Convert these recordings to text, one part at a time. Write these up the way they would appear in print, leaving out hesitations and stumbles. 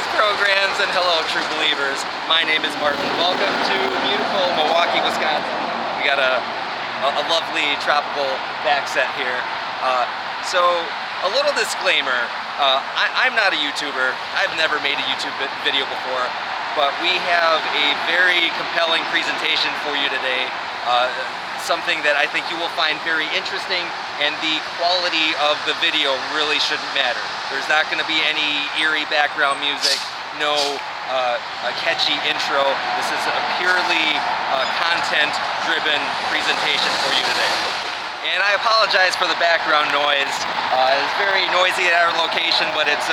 Greetings, programs, and hello, true believers. My name is Martin. Welcome to beautiful Milwaukee, Wisconsin. We got a lovely tropical back set here. So, a little disclaimer. I'm not a YouTuber. I've never made a YouTube video before, but we have a very compelling presentation for you today. Something that I think you will find very interesting, and the quality of the video really shouldn't matter. There's not going to be any eerie background music, no a catchy intro. This is a purely content-driven presentation for you today. And I apologize for the background noise. It's very noisy at our location, but it's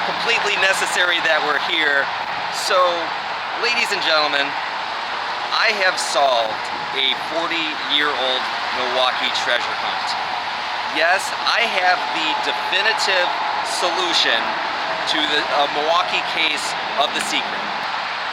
completely necessary that we're here. So, ladies and gentlemen, I have solved a 40-year-old Milwaukee treasure hunt. Yes, I have the definitive solution to the Milwaukee case of The Secret.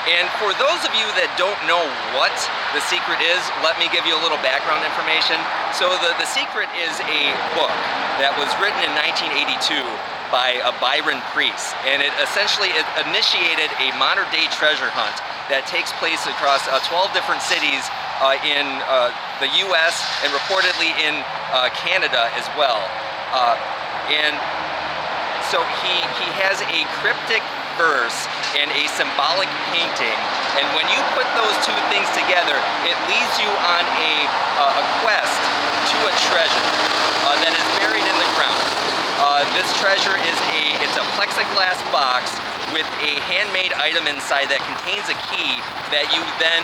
And for those of you that don't know what The Secret is, let me give you a little background information. So the Secret is a book that was written in 1982 by Byron Preiss, and it essentially initiated a modern-day treasure hunt that takes place across 12 different cities in the US and reportedly in Canada as well. And so he has a cryptic verse and a symbolic painting, and when you put those two things together, it leads you on a quest to a treasure that is buried in the ground. This treasure is it's a plexiglass box with a handmade item inside that contains a key that you then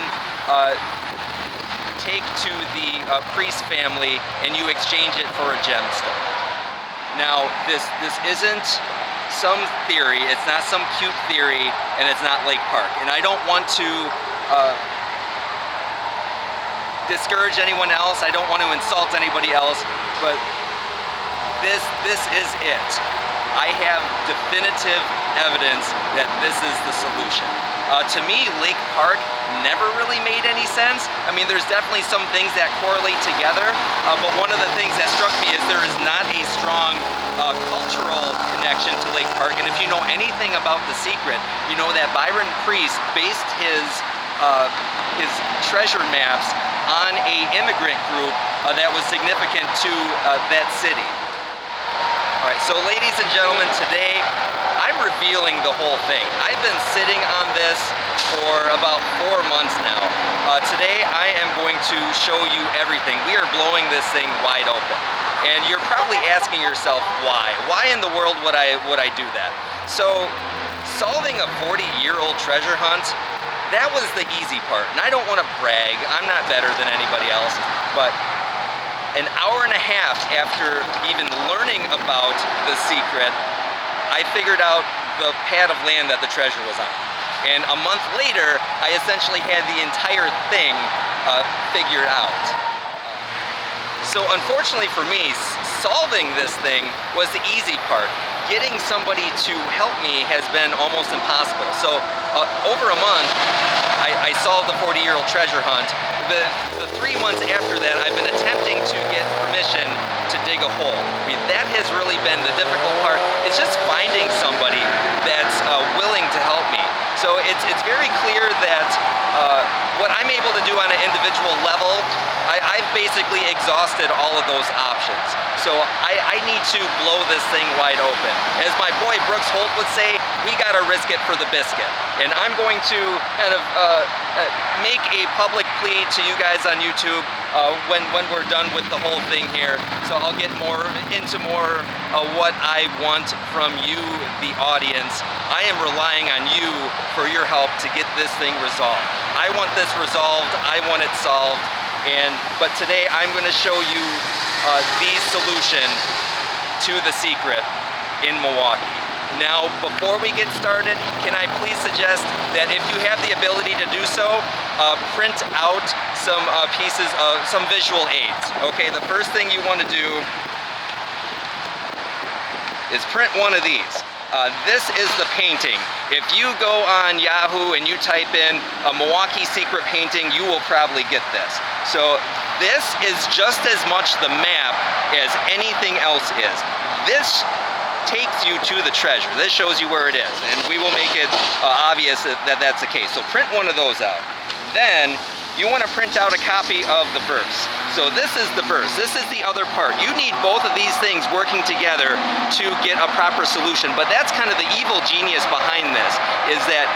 take to the Preiss family, and you exchange it for a gemstone. Now, this isn't some theory, it's not some cute theory, and it's not Lake Park. And I don't want to discourage anyone else, I don't want to insult anybody else, but this is it. I have definitive evidence that this is the solution. To me, Lake Park never really made any sense. I mean, there's definitely some things that correlate together, but one of the things that struck me is there is not a strong cultural connection to Lake Park. And if you know anything about The Secret, you know that Byron Preiss based his treasure maps on a immigrant group that was significant to that city. All right, so ladies and gentlemen, today I'm revealing the whole thing. I've been sitting on this for about 4 months now. Today I am going to show you everything. We are blowing this thing wide open. And you're probably asking yourself why? Why in the world would I do that? So, solving a 40-year-old treasure hunt, that was the easy part. And I don't want to brag, I'm not better than anybody else, but an hour and a half after even learning about The Secret, I figured out the pad of land that the treasure was on. And a month later, I essentially had the entire thing figured out. So unfortunately for me, solving this thing was the easy part. Getting somebody to help me has been almost impossible. So over a month, I solved the 40-year-old treasure hunt. The 3 months after that, I've been attempting to get permission to dig a hole. I mean, that has really been the difficult part. It's just finding somebody that's willing to help me. So it's very clear that what I'm able to do on an individual level, I've basically exhausted all of those options. So I need to blow this thing wide open. As my boy Brooks Holt would say, we gotta risk it for the biscuit. And I'm going to kind of make a public plea to you guys on YouTube when we're done with the whole thing here. So I'll get into more what I want from you, the audience. I am relying on you for your help to get this thing resolved. I want this resolved, I want it solved, but today I'm going to show you the solution to The Secret in Milwaukee. Now, before we get started, can I please suggest that if you have the ability to do so, print out some pieces of some visual aids. Okay, the first thing you want to do is print one of these. This is the painting. If you go on Yahoo and you type in a Milwaukee Secret painting, you will probably get this. So this is just as much the map as anything else is. This takes you to the treasure. This shows you where it is, and we will make it obvious that that's the case. So print one of those out. Then you want to print out a copy of the verse. So this is the verse. This is the other part. You need both of these things working together to get a proper solution. But that's kind of the evil genius behind this, is that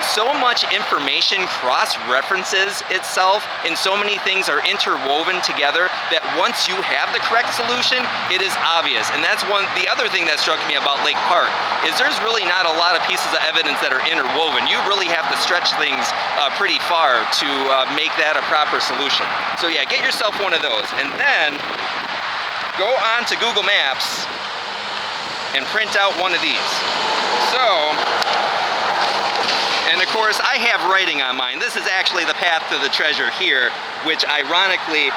so much information cross-references itself, and so many things are interwoven together that once you have the correct solution, it is obvious. And that's the other thing that struck me about Lake Park, is there's really not a lot of pieces of evidence that are interwoven. You really have to stretch things pretty far to make that a proper solution. So yeah, get yourself one of those, and then go on to Google Maps and print out one of these. So, and of course, I have writing on mine. This is actually the path to the treasure here, which ironically,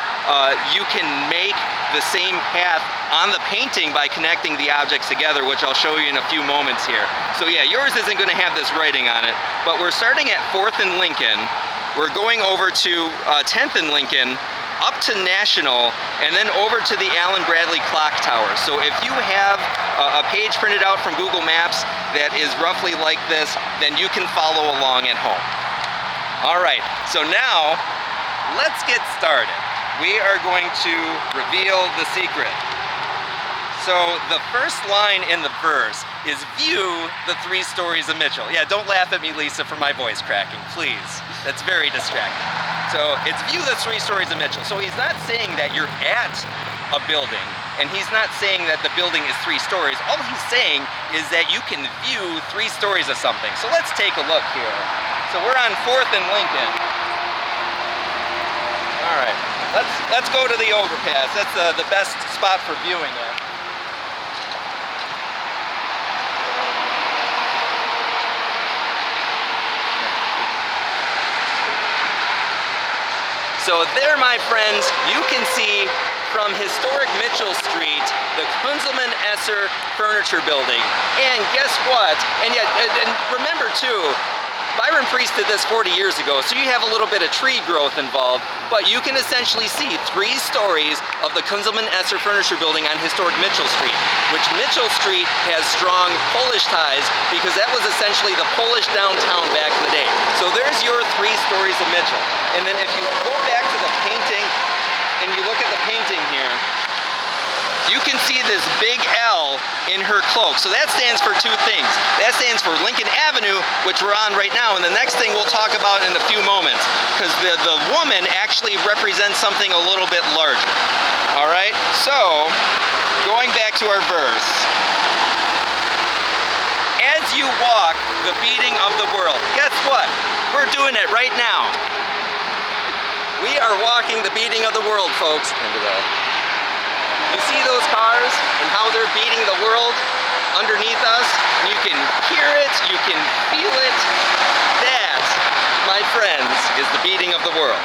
you can make the same path on the painting by connecting the objects together, which I'll show you in a few moments here. So yeah, yours isn't going to have this writing on it, but we're starting at 4th and Lincoln. We're going over to 10th and Lincoln, up to National, and then over to the Allen Bradley Clock Tower. So if you have a page printed out from Google Maps that is roughly like this, then you can follow along at home. All right, so now let's get started. We are going to reveal the secret. So the first line in the verse is view the 3 stories of Mitchell. Yeah, don't laugh at me, Lisa, for my voice cracking, please. That's very distracting. So it's view the 3 stories of Mitchell. So he's not saying that you're at a building, and he's not saying that the building is 3 stories. All he's saying is that you can view 3 stories of something. So let's take a look here. So we're on 4th and Lincoln. All right, let's go to the overpass. That's the best spot for viewing it. So there, my friends, you can see from historic Mitchell Street, the Kunzelman-Esser Furniture Building. And guess what? And remember too, Byron Preiss did this 40 years ago, so you have a little bit of tree growth involved, but you can essentially see 3 stories of the Kunzelman-Esser Furniture Building on historic Mitchell Street, which Mitchell Street has strong Polish ties because that was essentially the Polish downtown back in the day. So there's your 3 stories of Mitchell. And then if you go back to the painting and you look at the painting here, you can see this big L in her cloak. So that stands for 2 things. That stands for Lincoln Avenue, which we're on right now, and the next thing we'll talk about in a few moments, because the woman actually represents something a little bit larger. All right, so going back to our verse. As you walk the beating of the world, guess what? We're doing it right now. We are walking the beating of the world, folks. You see those cars and how they're beating the world underneath us? You can hear it, you can feel it. That, my friends, is the beating of the world.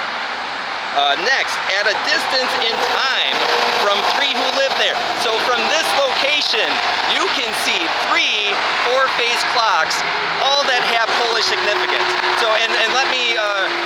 Next, at a distance in time from 3 who live there. So from this location, you can see 3 4-phase clocks, all that have Polish significance. So, and let me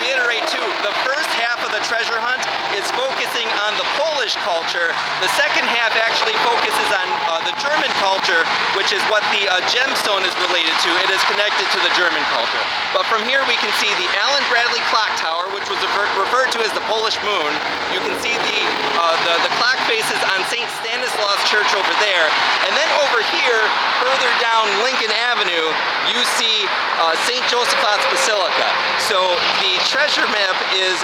reiterate too, the first half of the treasure hunt is focusing on the Polish culture. The second half actually focuses on the German culture, which is what the gemstone is related to. It is connected to the German culture. But from here we can see the Allen Bradley Clock Tower, which was referred to as the Polish moon. You can see the clock faces on St. Stanislaus Church over there. And then over here, further down Lincoln Avenue, you see St. Joseph's Basilica. So the treasure map is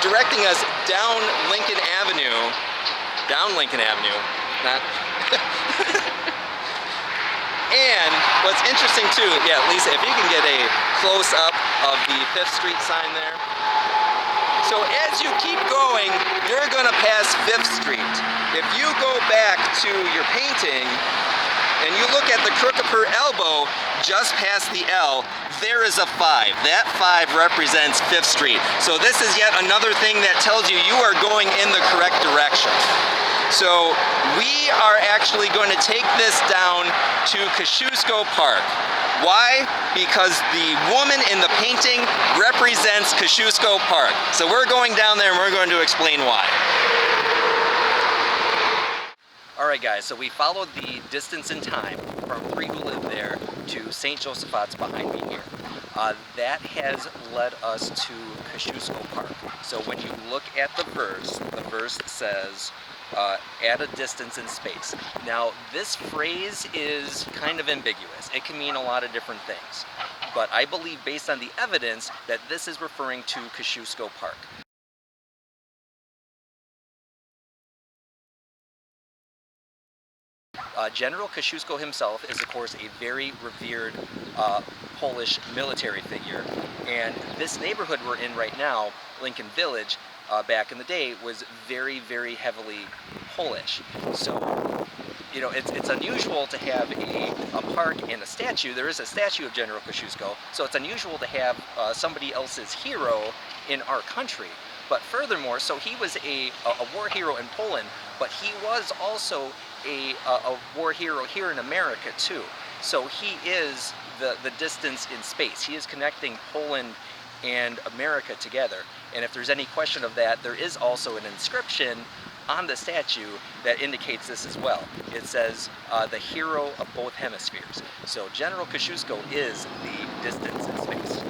directing us down Lincoln Avenue. Down Lincoln Avenue. Not... And what's interesting too, yeah, Lisa, if you can get a close-up of the 5th Street sign there. So as you keep going, you're going to pass 5th Street. If you go back to your painting and you look at the crook of her elbow just past the L, there is a 5. That 5 represents 5th Street. So this is yet another thing that tells you you are going in the correct direction. So we are actually going to take this down to Kosciuszko Park. Why? Because the woman in the painting represents Kosciuszko Park. So we're going down there and we're going to explain why. Alright guys, so we followed the distance in time from three who live there to St. Joseph's behind me here. That has led us to Kosciuszko Park. So when you look at the verse says, at a distance in space. Now this phrase is kind of ambiguous. It can mean a lot of different things. But I believe based on the evidence that this is referring to Kosciuszko Park. General Kosciuszko himself is, of course, a very revered Polish military figure, and this neighborhood we're in right now, Lincoln Village, back in the day, was very, very heavily Polish. So, you know, it's unusual to have a park and a statue. There is a statue of General Kosciuszko, so it's unusual to have somebody else's hero in our country. But furthermore, so he was a war hero in Poland, but he was also a war hero here in America too. So he is the distance in space. He is connecting Poland and America together. And if there's any question of that, there is also an inscription on the statue that indicates this as well. It says, the hero of both hemispheres. So General Kosciuszko is the distance in space.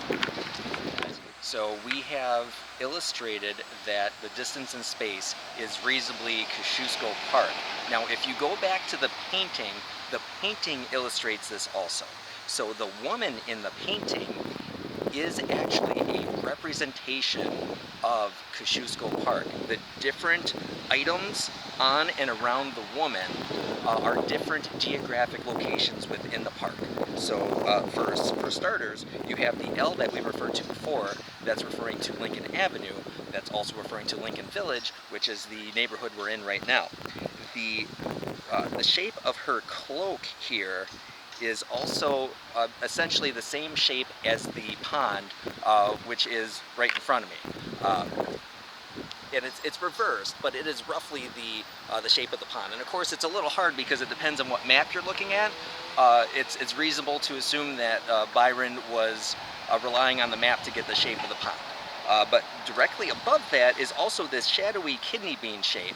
So we have illustrated that the distance in space is reasonably Kosciuszko Park. Now if you go back to the painting illustrates this also. So the woman in the painting is actually a representation of Kosciuszko Park. The different items on and around the woman are different geographic locations within the park. So for starters, you have the L that we referred to before, that's referring to Lincoln Avenue, that's also referring to Lincoln Village, which is the neighborhood we're in right now. The shape of her cloak here is also essentially the same shape as the pond, which is right in front of me. And it's reversed, but it is roughly the shape of the pond. And of course, it's a little hard because it depends on what map you're looking at. It's reasonable to assume that Byron was relying on the map to get the shape of the pond. But directly above that is also this shadowy kidney bean shape.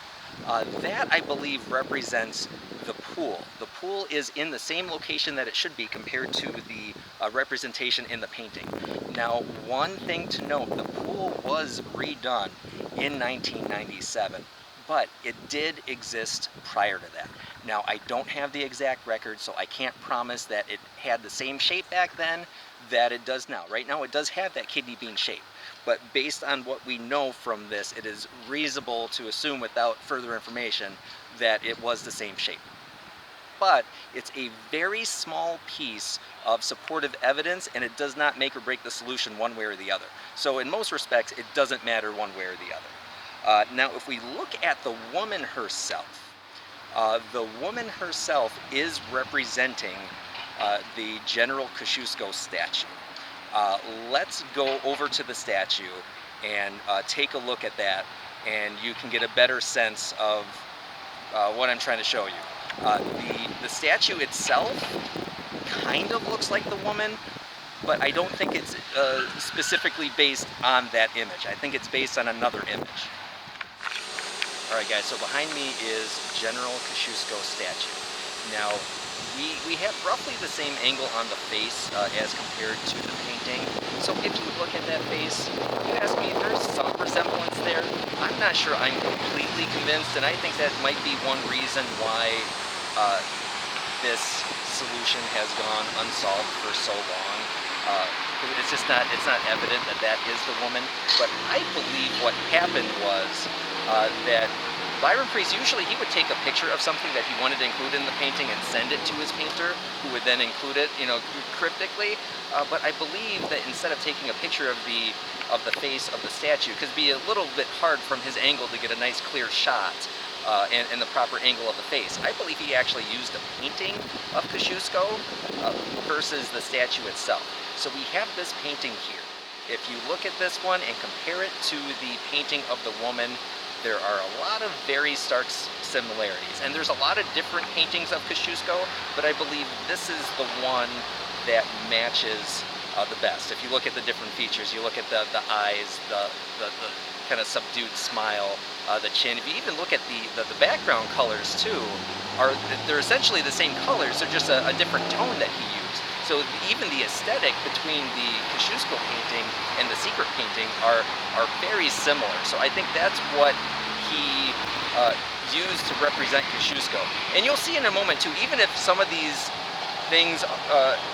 That, I believe, represents the pool. The pool is in the same location that it should be compared to the representation in the painting. Now, one thing to note, the pool was redone in 1997, but it did exist prior to that. Now, I don't have the exact record, so I can't promise that it had the same shape back then that it does now. Right now, it does have that kidney bean shape. But based on what we know from this, it is reasonable to assume without further information that it was the same shape. But it's a very small piece of supportive evidence, and it does not make or break the solution one way or the other. So in most respects, it doesn't matter one way or the other. Now, if we look at the woman herself is representing the General Kosciuszko statue. Let's go over to the statue and take a look at that, and you can get a better sense of what I'm trying to show you. The statue itself kind of looks like the woman, but I don't think it's specifically based on that image. I think it's based on another image. Alright guys, so behind me is General Kosciuszko statue. Now, we have roughly the same angle on the face as compared to the painting. So if you look at that face, you ask me, there's some resemblance there. I'm not sure I'm completely convinced, and I think that might be one reason why this solution has gone unsolved for so long. It's not evident that that is the woman. But I believe what happened was that Byron Preiss, usually he would take a picture of something that he wanted to include in the painting and send it to his painter, who would then include it, you know, cryptically. But I believe that instead of taking a picture of the face of the statue, because it'd be a little bit hard from his angle to get a nice clear shot and the proper angle of the face. I believe he actually used a painting of Kosciuszko versus the statue itself. So we have this painting here. If you look at this one and compare it to the painting of the woman, there are a lot of very stark similarities. And there's a lot of different paintings of Kosciuszko, but I believe this is the one that matches the best. If you look at the different features, you look at the eyes, the kind of subdued smile, the chin. If you even look at the background colors too, they're essentially the same colors, they're just a different tone that he used. So even the aesthetic between the Kosciuszko painting and the Secret painting are very similar. So I think that's what he used to represent Kosciuszko. And you'll see in a moment too, even if some of these things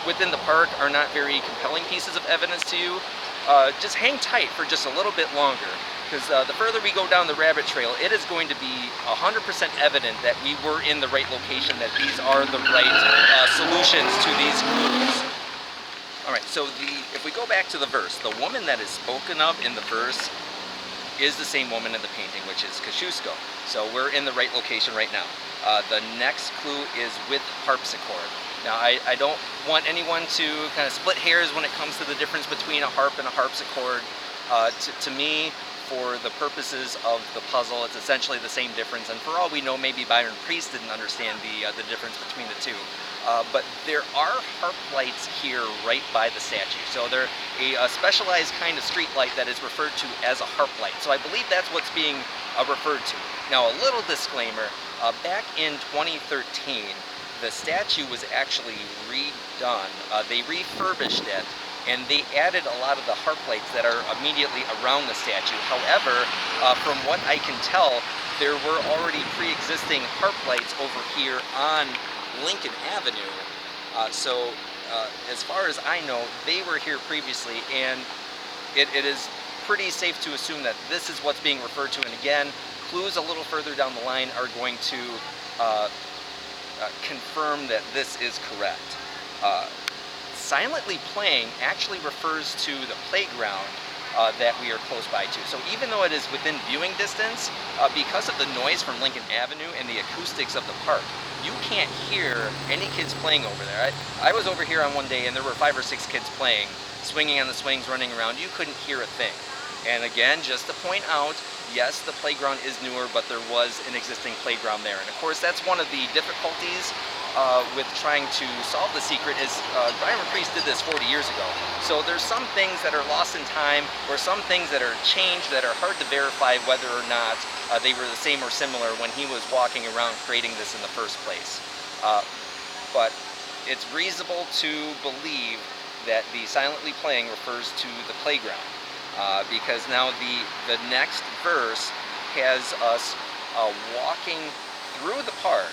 within the park are not very compelling pieces of evidence to you, just hang tight for just a little bit longer, because the further we go down the rabbit trail, it is going to be 100% evident that we were in the right location, that these are the right solutions to these clues. All right, so if we go back to the verse, the woman that is spoken of in the verse is the same woman in the painting, which is Kosciuszko. So we're in the right location right now. The next clue is with harpsichord. Now, I don't want anyone to kind of split hairs when it comes to the difference between a harp and a harpsichord. To me, for the purposes of the puzzle, it's essentially the same difference. And for all we know, maybe Byron Preiss didn't understand the difference between the two. But there are harp lights here right by the statue. So they're a specialized kind of street light that is referred to as a harp light. So I believe that's what's being referred to. Now, a little disclaimer, back in 2013, the statue was actually redone. They refurbished it, and they added a lot of the harp lights that are immediately around the statue. However, from what I can tell, there were already pre-existing harp lights over here on Lincoln Avenue. So as far as I know, they were here previously, and it is pretty safe to assume that this is what's being referred to. And again, clues a little further down the line are going to confirm that this is correct. Silently playing actually refers to the playground that we are close by to. So even though it is within viewing distance, because of the noise from Lincoln Avenue and the acoustics of the park, you can't hear any kids playing over there. I was over here on one day and there were 5 or 6 kids playing, swinging on the swings, running around. You couldn't hear a thing. And again, just to point out, yes, the playground is newer, but there was an existing playground there. And of course, that's one of the difficulties with trying to solve the secret is Byron Preiss did this 40 years ago. So there's some things that are lost in time, or some things that are changed that are hard to verify whether or not they were the same or similar when he was walking around creating this in the first place. But it's reasonable to believe that the silently playing refers to the playground. Because now the next verse has us walking through the park.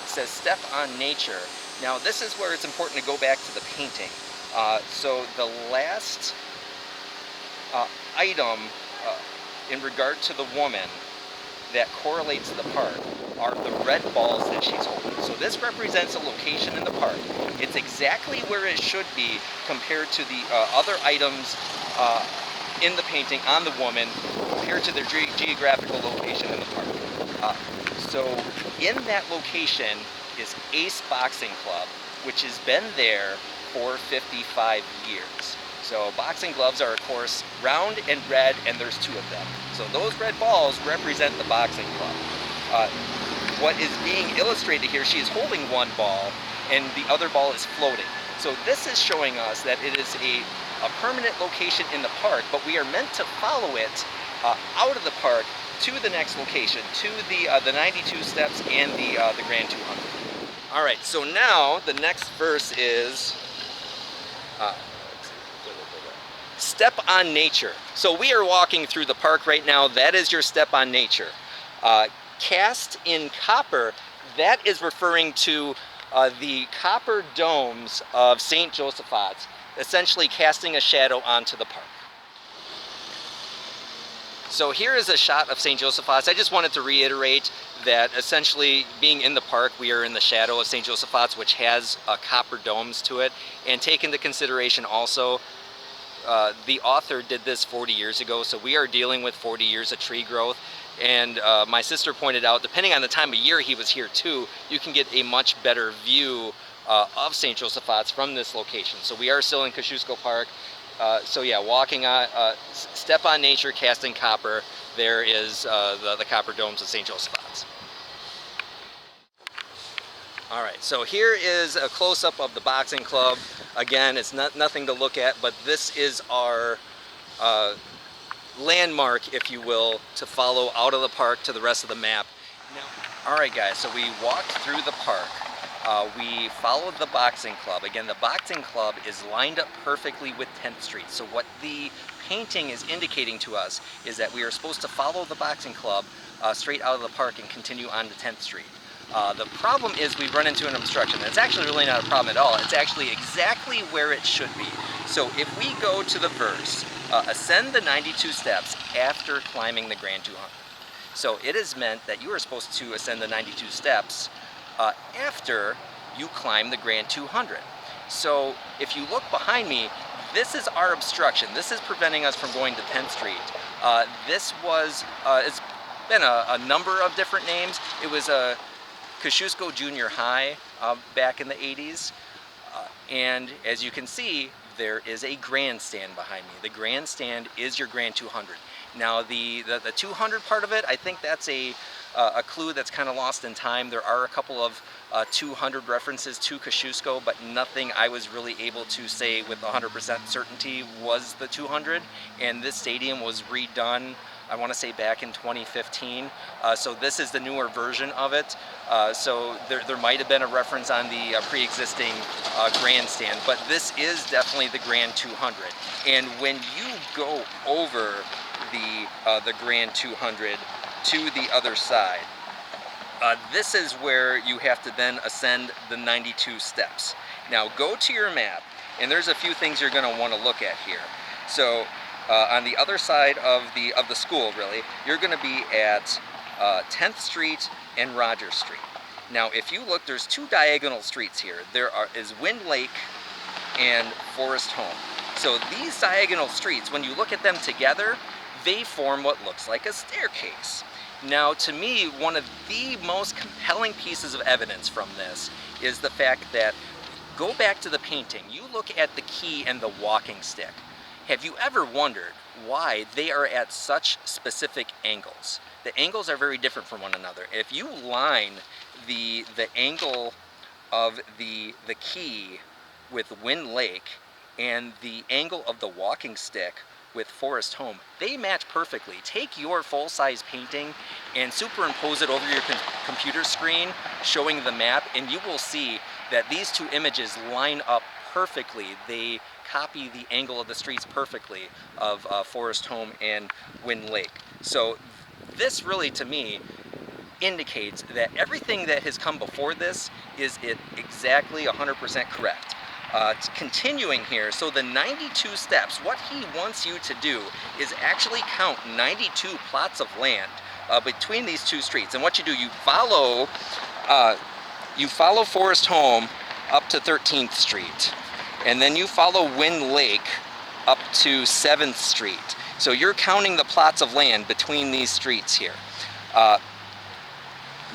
It says, step on nature. Now this is where it's important to go back to the painting. So the last item in regard to the woman that correlates to the park are the red balls that she's holding. So this represents a location in the park. It's exactly where it should be compared to the other items in the painting on the woman compared to their geographical location in the park. So in that location is Ace Boxing Club, which has been there for 55 years. So boxing gloves are, of course, round and red, and there's 2 of them. So those red balls represent the boxing club. What is being illustrated here, she is holding one ball, and the other ball is floating. So this is showing us that it is a permanent location in the park, but we are meant to follow it out of the park to the next location, to the 92 steps and the Grand 200. All right, so now the next verse is step on nature. So we are walking through the park right now. That is your step on nature. Cast in copper, that is referring to the copper domes of St. Joseph's, essentially casting a shadow onto the park. So here is a shot of St. Joseph's. I just wanted to reiterate that essentially being in the park, we are in the shadow of St. Joseph's, which has copper domes to it. And take into consideration also, the author did this 40 years ago, so we are dealing with 40 years of tree growth. And my sister pointed out, depending on the time of year he was here too, you can get a much better view of St. Joseph's from this location. So we are still in Kosciuszko Park. So yeah, walking on, step on nature, casting copper. There is the copper domes of St. Joseph's. All right, so here is a close-up of the boxing club. Again, it's nothing to look at, but this is our landmark, if you will, to follow out of the park to the rest of the map. Now, all right, guys, so we walked through the park. We followed the boxing club. Again, the boxing club is lined up perfectly with 10th Street. So what the painting is indicating to us is that we are supposed to follow the boxing club straight out of the park and continue on to 10th Street. The problem is we run into an obstruction. It's actually really not a problem at all. It's actually exactly where it should be. So if we go to the verse, ascend the 92 steps after climbing the Grand 200. So it is meant that you are supposed to ascend the 92 steps after you climb the Grand 200. So if you look behind me, this is our obstruction. This is preventing us from going to 10th Street. This was, it's been a number of different names. It was a Kosciuszko Junior High back in the 80s. And as you can see, there is a grandstand behind me. The grandstand is your Grand 200. Now the 200 part of it, I think that's a clue that's kind of lost in time. There are a couple of 200 references to Kosciuszko, but nothing I was really able to say with 100% certainty was the 200. And this stadium was redone, I want to say back in 2015. So this is the newer version of it. So there might have been a reference on the pre-existing grandstand, but this is definitely the Grand 200. And when you go over the Grand 200 to the other side, this is where you have to then ascend the 92 steps. Now go to your map, and there's a few things you're going to want to look at here. So on the other side of the school, really, you're going to be at 10th Street and Rogers Street. Now if you look, there's two diagonal streets here. There is Wind Lake and Forest Home. So these diagonal streets, when you look at them together, they form what looks like a staircase. Now, to me, one of the most compelling pieces of evidence from this is the fact that, go back to the painting, you look at the key and the walking stick. Have you ever wondered why they are at such specific angles? The angles are very different from one another. If you line the angle of the key with Wind Lake and the angle of the walking stick with Forest Home, they match perfectly. Take your full-size painting and superimpose it over your computer screen showing the map, and you will see that these two images line up perfectly. They copy the angle of the streets perfectly of Forest Home and Wind Lake. So this really, to me, indicates that everything that has come before this is exactly 100% correct. Continuing here, so the 92 steps, what he wants you to do is actually count 92 plots of land between these two streets. And what you do, you follow Forest Home up to 13th Street, and then you follow Wind Lake up to 7th Street. So you're counting the plots of land between these streets here.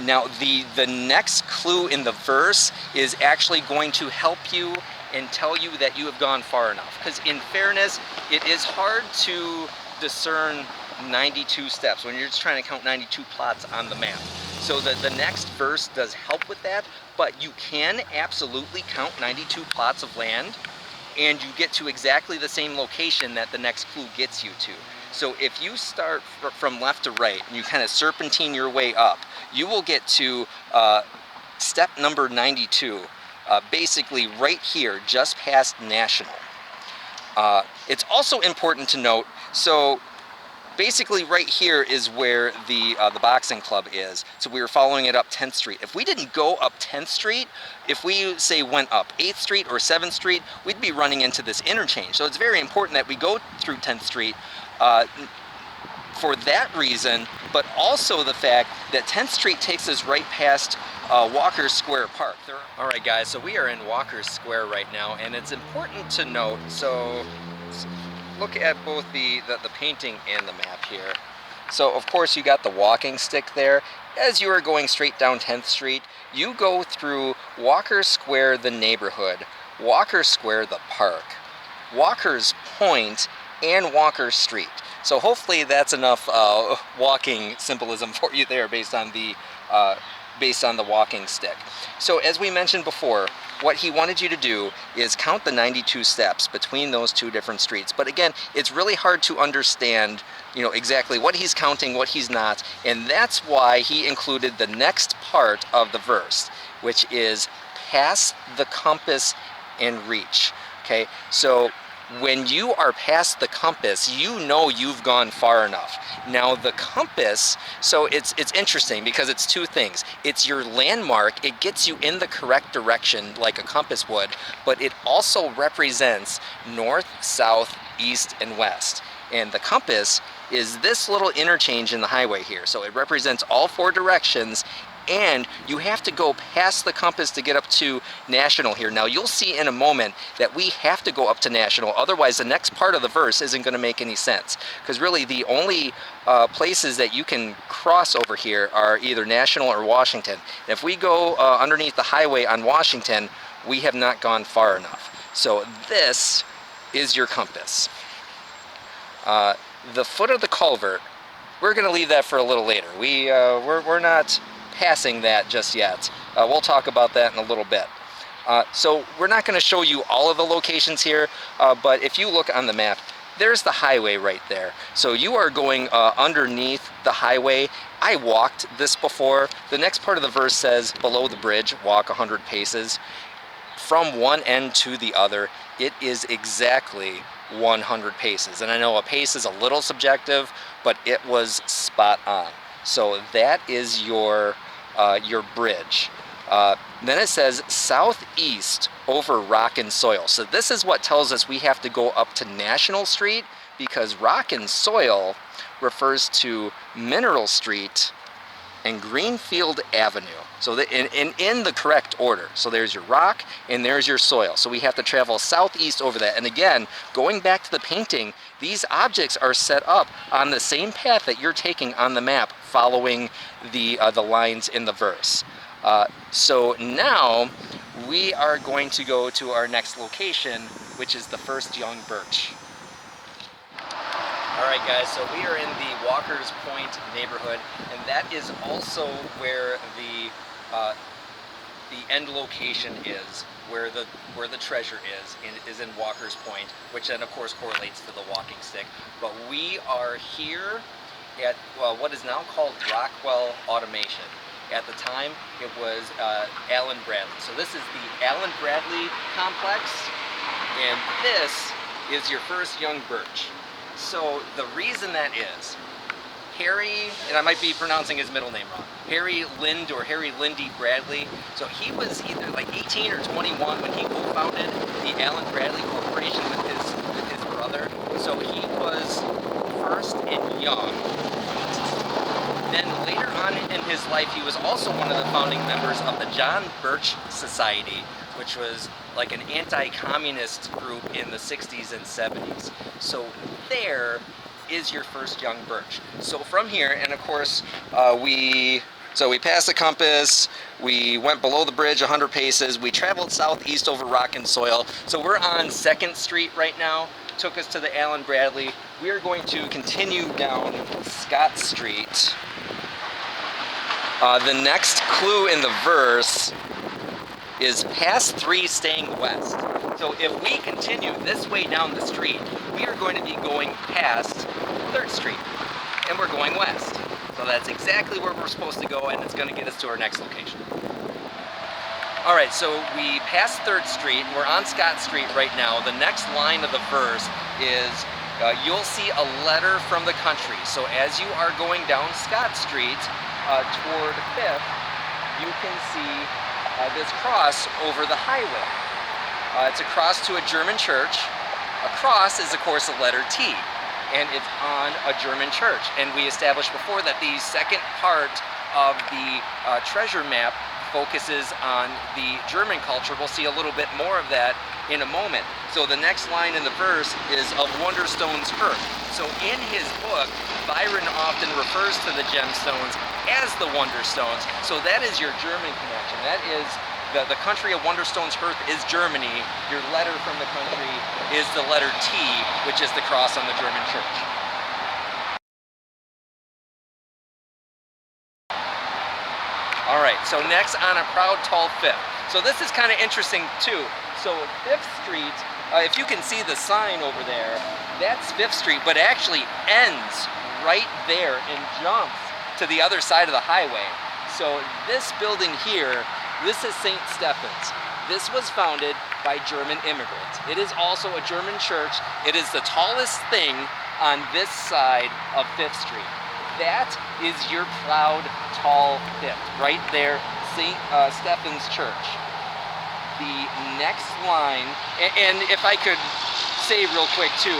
Now the next clue in the verse is actually going to help you and tell you that you have gone far enough. Because in fairness, it is hard to discern 92 steps when you're just trying to count 92 plots on the map. So the next verse does help with that, but you can absolutely count 92 plots of land, and you get to exactly the same location that the next clue gets you to. So if you start from left to right and you kind of serpentine your way up, you will get to step number 92. Basically right here, just past National. It's also important to note, so basically right here is where the boxing club is. So we were following it up 10th Street. If we didn't go up 10th Street, if we say went up 8th Street or 7th Street, we'd be running into this interchange. So it's very important that we go through 10th Street for that reason, but also the fact that 10th Street takes us right past Walker Square Park. All right, guys, so we are in Walker Square right now, and it's important to note, so look at both the painting and the map here. So of course you got the walking stick there. As you are going straight down 10th Street, you go through Walker Square, the neighborhood, Walker Square, the park, Walker's Point, and Walker Street. So hopefully that's enough walking symbolism for you there based on the based on the walking stick. So as we mentioned before, what he wanted you to do is count the 92 steps between those two different streets. But again, it's really hard to understand, exactly what he's counting, what he's not, and that's why he included the next part of the verse, which is pass the compass and reach. Okay, so when you are past the compass, you know you've gone far enough. Now the compass, so it's interesting because it's two things. It's your landmark, it gets you in the correct direction like a compass would, but it also represents north, south, east, and west. And the compass is this little interchange in the highway here. So it represents all four directions, and you have to go past the compass to get up to national here. Now you'll see in a moment that we have to go up to national, otherwise the next part of the verse isn't going to make any sense, because really the only places that you can cross over here are either national or Washington. And if we go underneath the highway on Washington, we have not gone far enough. So this is your compass. The foot of the culvert, we're going to leave that for a little later. We're not passing that just yet. We'll talk about that in a little bit. So we're not going to show you all of the locations here, but if you look on the map, there's the highway right there. So you are going underneath the highway. I walked this before. The next part of the verse says, below the bridge, walk 100 paces. From one end to the other, it is exactly 100 paces. And I know a pace is a little subjective, but it was spot on. So that is your bridge. Then it says southeast over rock and soil. So this is what tells us we have to go up to National Street, because rock and soil refers to Mineral Street and Greenfield Avenue. So in the correct order. So there's your rock and there's your soil. So we have to travel southeast over that. And again, going back to the painting, these objects are set up on the same path that you're taking on the map, following the lines in the verse. So now we are going to go to our next location, which is the First Young Birch. Alright guys, so we are in the Walker's Point neighborhood, and that is also where the end location is, where the treasure is in Walker's Point, which then of course correlates to the walking stick. But we are here at what is now called Rockwell Automation. At the time, it was Allen Bradley. So this is the Allen Bradley complex, and this is your First Young Birch. So the reason that is, Harry, and I might be pronouncing his middle name wrong, Harry Lind or Harry Lindy Bradley. So he was either like 18 or 21 when he co-founded the Allen Bradley Corporation with his brother. So he was first and young. Then later on in his life, he was also one of the founding members of the John Birch Society, which was like an anti-communist group in the 60s and 70s. So there is your First Young Birch. So from here, and of course, we passed the compass, we went below the bridge 100 paces, we traveled southeast over rock and soil. So we're on 2nd Street right now, took us to the Allen Bradley. We are going to continue down Scott Street. The next clue in the verse is past 3 staying west. So if we continue this way down the street, we are going to be going past 3rd Street, and we're going west. So that's exactly where we're supposed to go, and it's going to get us to our next location. Alright, so we passed 3rd Street, we're on Scott Street right now. The next line of the verse is, you'll see a letter from the country. So as you are going down Scott Street toward 5th, you can see this cross over the highway. It's a cross to a German church. A cross is, of course, a letter T, and it's on a German church. And we established before that the second part of the treasure map focuses on the German culture. We'll see a little bit more of that in a moment. So the next line in the verse is of Wonderstone's Hearth. So in his book, Byron often refers to the gemstones as the Wonderstones. So that is your German connection. That is the country of Wonderstone's Hearth is Germany. Your letter from the country is the letter T, which is the cross on the German church. Alright, so next on a proud, tall 5th. So this is kind of interesting too. So 5th Street, if you can see the sign over there, that's 5th Street, but it actually ends right there and jumps to the other side of the highway. So this building here, this is St. Stephen's. This was founded by German immigrants. It is also a German church. It is the tallest thing on this side of 5th Street. That is your proud, tall 5th, right there, St. Stephen's Church. The next line, and if I could say real quick too,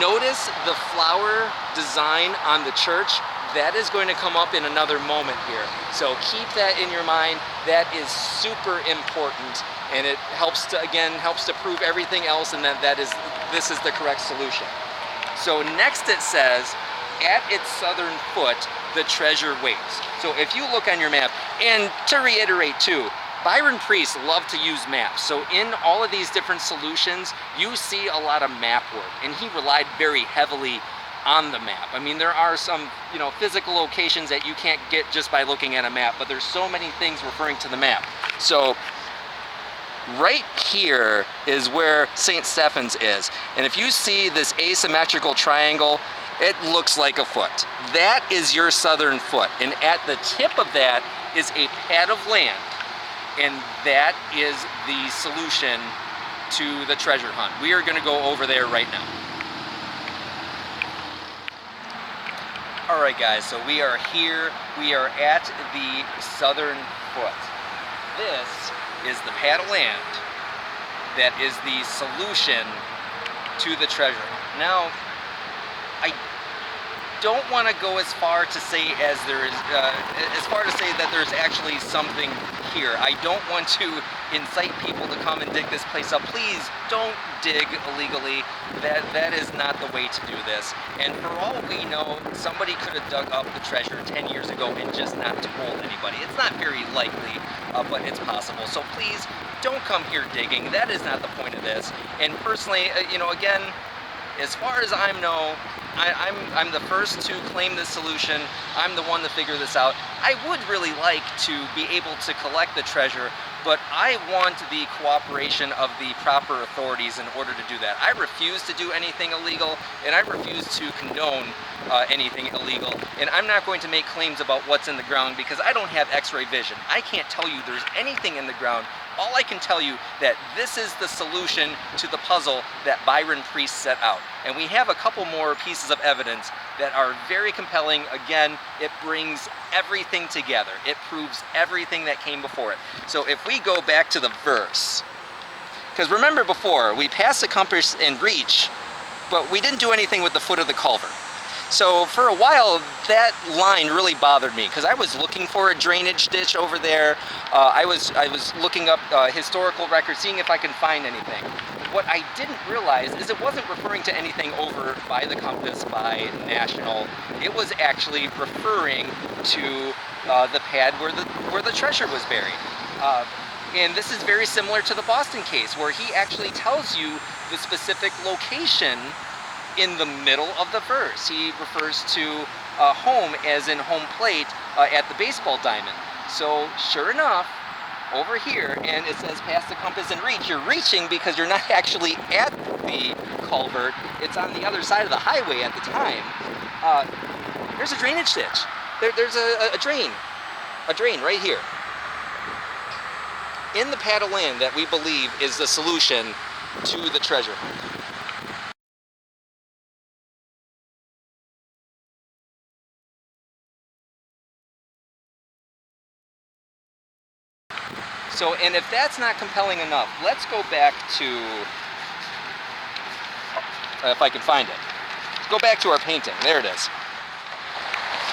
notice the flower design on the church. That is going to come up in another moment here. So keep that in your mind. That is super important, and it helps to, again, helps to prove everything else, and this is the correct solution. So next it says, at its southern foot, the treasure waits. So if you look on your map, and to reiterate too, Byron Preiss loved to use maps. So in all of these different solutions, you see a lot of map work, and he relied very heavily on the map. I mean, there are some, physical locations that you can't get just by looking at a map, but there's so many things referring to the map. So right here is where St. Stephen's is. And if you see this asymmetrical triangle, it looks like a foot. That is your southern foot. And at the tip of that is a pad of land. And that is the solution to the treasure hunt. We are gonna go over there right now. All right, guys, so we are here. We are at the southern foot. This is the pad of land that is the solution to the treasure. Now, I don't want to go as far to say that there's actually something here. I don't want to incite people to come and dig this place up. Please don't dig illegally. That is not the way to do this. And for all we know, somebody could have dug up the treasure 10 years ago and just not told anybody. It's not very likely, but it's possible. So please don't come here digging. That is not the point of this. And personally, again, as far as I know, I'm the first to claim this solution. I'm the one to figure this out. I would really like to be able to collect the treasure, but I want the cooperation of the proper authorities in order to do that. I refuse to do anything illegal, and I refuse to condone anything illegal, and I'm not going to make claims about what's in the ground because I don't have x-ray vision. I can't tell you there's anything in the ground. All I can tell you that this is the solution to the puzzle that Byron Preiss set out. And we have a couple more pieces of evidence that are very compelling. Again, it brings everything together. It proves everything that came before it. So if we go back to the verse, because remember before, we passed the compass and reach, but we didn't do anything with the foot of the culvert. So for a while, that line really bothered me because I was looking for a drainage ditch over there. I was looking up historical records, seeing if I can find anything. What I didn't realize is it wasn't referring to anything over by the compass, by National. It was actually referring to the pad where the treasure was buried. And this is very similar to the Boston case, where he actually tells you the specific location in the middle of the verse. He refers to home as in home plate at the baseball diamond. So sure enough, over here, and it says past the compass and reach, you're reaching because you're not actually at the culvert. It's on the other side of the highway at the time. There's a drainage ditch. There's a drain right here in the pad of land that we believe is the solution to the treasure hunt. So, and if that's not compelling enough, let's go back to, if I can find it. Let's go back to our painting. There it is.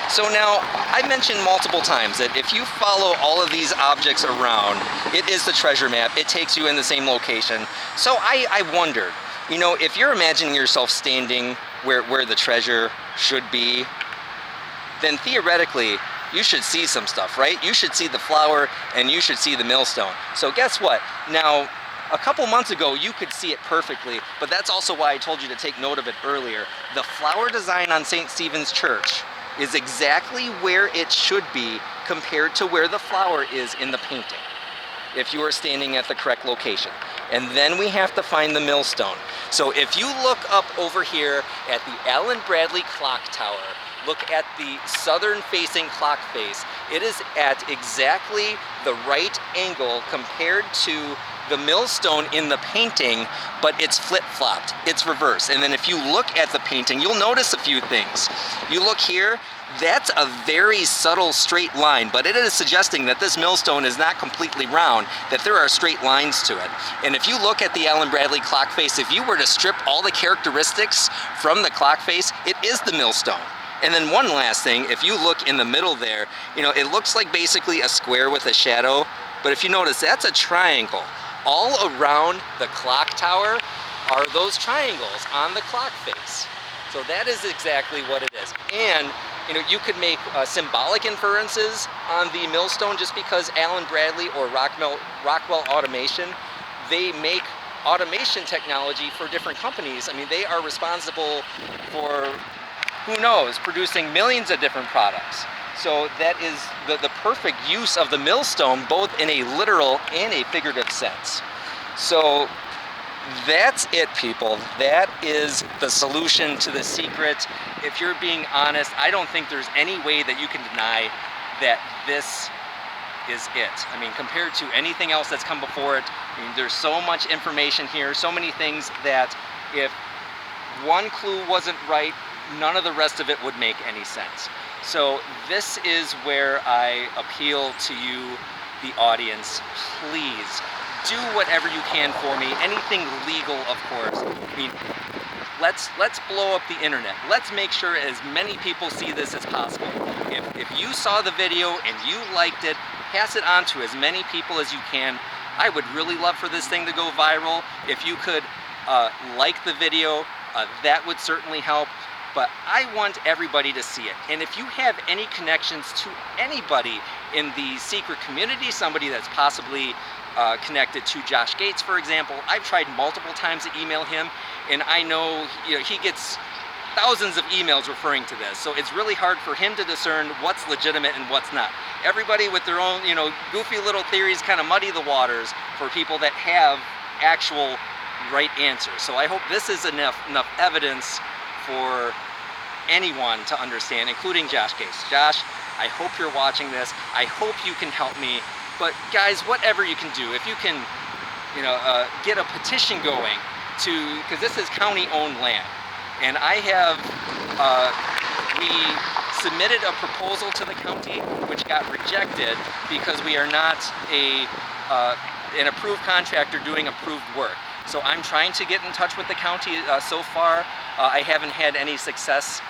So now, I mentioned multiple times that if you follow all of these objects around, it is the treasure map. It takes you in the same location. So I wondered, if you're imagining yourself standing where the treasure should be, then theoretically, you should see some stuff, right? You should see the flower and you should see the millstone. So guess what? Now, a couple months ago, you could see it perfectly, but that's also why I told you to take note of it earlier. The flower design on St. Stephen's Church is exactly where it should be compared to where the flower is in the painting, if you are standing at the correct location. And then we have to find the millstone. So if you look up over here at the Allen Bradley clock tower, look at the southern facing clock face, it is at exactly the right angle compared to the millstone in the painting, but it's flip-flopped, it's reversed. And then if you look at the painting, you'll notice a few things. You look here, that's a very subtle straight line, but it is suggesting that this millstone is not completely round, that there are straight lines to it. And if you look at the Allen Bradley clock face, if you were to strip all the characteristics from the clock face, it is the millstone. And then one last thing, if you look in the middle there, it looks like basically a square with a shadow, but if you notice, that's a triangle. All around the clock tower are those triangles on the clock face. So that is exactly what it is. And you could make symbolic inferences on the millstone just because Allen Bradley or Rockwell Automation, they make automation technology for different companies. I mean, they are responsible for, who knows, producing millions of different products. So that is the perfect use of the millstone, both in a literal and a figurative sense. So that's it, people. That is the solution to the secret. If you're being honest, I don't think there's any way that you can deny that this is it. I mean, compared to anything else that's come before it, there's so much information here, so many things that if one clue wasn't right, none of the rest of it would make any sense. So this is where I appeal to you, the audience. Please do whatever you can for me. Anything legal, of course. I mean, let's blow up the internet. Let's make sure as many people see this as possible. If you saw the video and you liked it, pass it on to as many people as you can. I would really love for this thing to go viral. If you could like the video, that would certainly help. But I want everybody to see it. And if you have any connections to anybody in the secret community, somebody that's possibly connected to Josh Gates, for example, I've tried multiple times to email him, and I know, he gets thousands of emails referring to this. So it's really hard for him to discern what's legitimate and what's not. Everybody with their own, goofy little theories kind of muddy the waters for people that have actual right answers. So I hope this is enough evidence for anyone to understand, including Josh Gates. Josh, I hope you're watching this. I hope you can help me. But guys, whatever you can do, if you can, get a petition going because this is county-owned land, and I have, we submitted a proposal to the county which got rejected because we are not an approved contractor doing approved work. So I'm trying to get in touch with the county. So far, I haven't had any success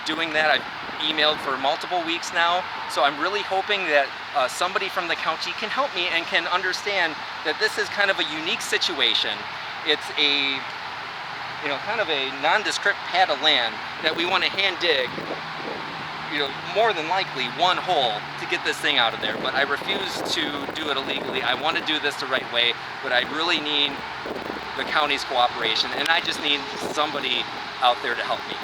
doing that. I've emailed for multiple weeks now. So I'm really hoping that somebody from the county can help me and can understand that this is kind of a unique situation. It's a, kind of a nondescript pad of land that we want to hand dig, more than likely one hole to get this thing out of there. But I refuse to do it illegally. I want to do this the right way, but I really need the county's cooperation, and I just need somebody out there to help me.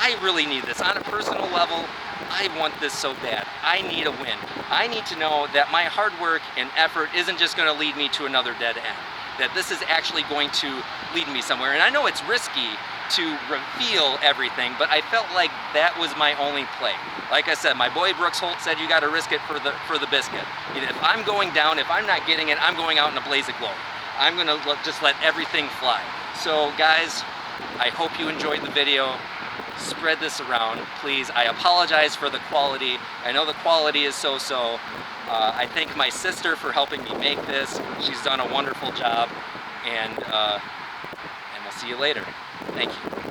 I really need this. On a personal level, I want this so bad. I need a win. I need to know that my hard work and effort isn't just going to lead me to another dead end, that this is actually going to lead me somewhere. And I know it's risky to reveal everything, but I felt like that was my only play. Like I said, my boy Brooks Holt said you got to risk it for the biscuit. If I'm going down, if I'm not getting it, I'm going out in a blaze of glory. I'm gonna just let everything fly. So guys, I hope you enjoyed the video. Spread this around, please. I apologize for the quality. I know the quality is so-so. I thank my sister for helping me make this. She's done a wonderful job, and we'll see you later. Thank you.